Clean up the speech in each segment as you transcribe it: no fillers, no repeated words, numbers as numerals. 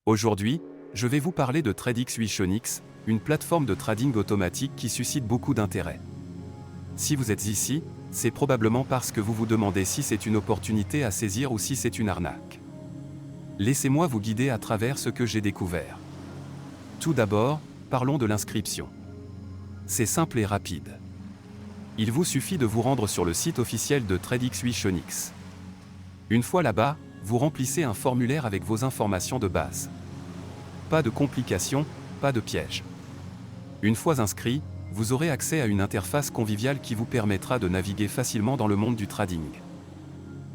Aujourd'hui, je vais vous parler de TradeX une plateforme de trading automatique qui suscite beaucoup d'intérêt. Si vous êtes ici, c'est probablement parce que vous vous demandez si c'est une opportunité à saisir ou si c'est une arnaque. Laissez-moi vous guider à travers ce que j'ai découvert. Tout d'abord, parlons de l'inscription. C'est simple et rapide. Il vous suffit de vous rendre sur le site officiel de TradeX. Une fois là-bas, vous remplissez un formulaire avec vos informations de base. Pas de complications, pas de pièges. Une fois inscrit, vous aurez accès à une interface conviviale qui vous permettra de naviguer facilement dans le monde du trading.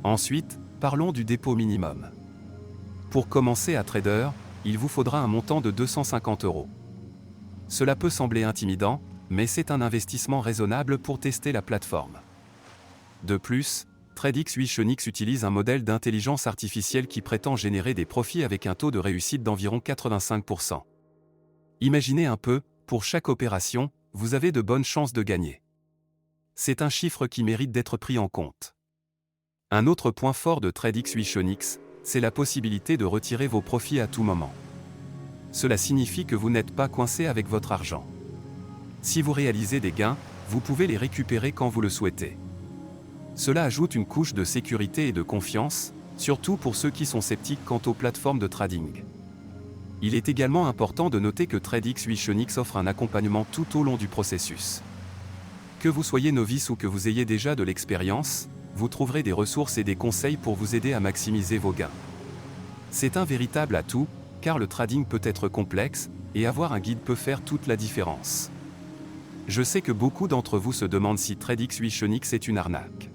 Ensuite, parlons du dépôt minimum. Pour commencer à trader, il vous faudra un montant de 250 €. Cela peut sembler intimidant, mais c'est un investissement raisonnable pour tester la plateforme. De plus, TradeX utilise un modèle d'intelligence artificielle qui prétend générer des profits avec un taux de réussite d'environ 85%. Imaginez un peu, pour chaque opération, vous avez de bonnes chances de gagner. C'est un chiffre qui mérite d'être pris en compte. Un autre point fort de TradeX, c'est la possibilité de retirer vos profits à tout moment. Cela signifie que vous n'êtes pas coincé avec votre argent. Si vous réalisez des gains, vous pouvez les récupérer quand vous le souhaitez. Cela ajoute une couche de sécurité et de confiance, surtout pour ceux qui sont sceptiques quant aux plateformes de trading. Il est également important de noter que TradeX offre un accompagnement tout au long du processus. Que vous soyez novice ou que vous ayez déjà de l'expérience, vous trouverez des ressources et des conseils pour vous aider à maximiser vos gains. C'est un véritable atout, car le trading peut être complexe, et avoir un guide peut faire toute la différence. Je sais que beaucoup d'entre vous se demandent si TradeX est une arnaque.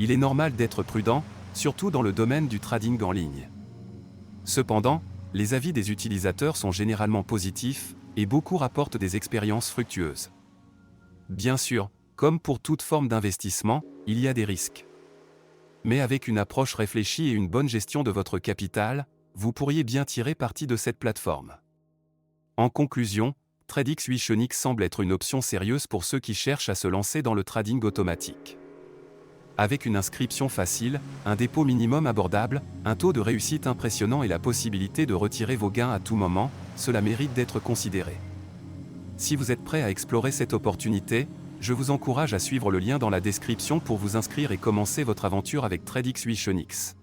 Il est normal d'être prudent, surtout dans le domaine du trading en ligne. Cependant, les avis des utilisateurs sont généralement positifs, et beaucoup rapportent des expériences fructueuses. Bien sûr, comme pour toute forme d'investissement, il y a des risques. Mais avec une approche réfléchie et une bonne gestion de votre capital, vous pourriez bien tirer parti de cette plateforme. En conclusion, TradeX semble être une option sérieuse pour ceux qui cherchent à se lancer dans le trading automatique. Avec une inscription facile, un dépôt minimum abordable, un taux de réussite impressionnant et la possibilité de retirer vos gains à tout moment, cela mérite d'être considéré. Si vous êtes prêt à explorer cette opportunité, je vous encourage à suivre le lien dans la description pour vous inscrire et commencer votre aventure avec TradeX.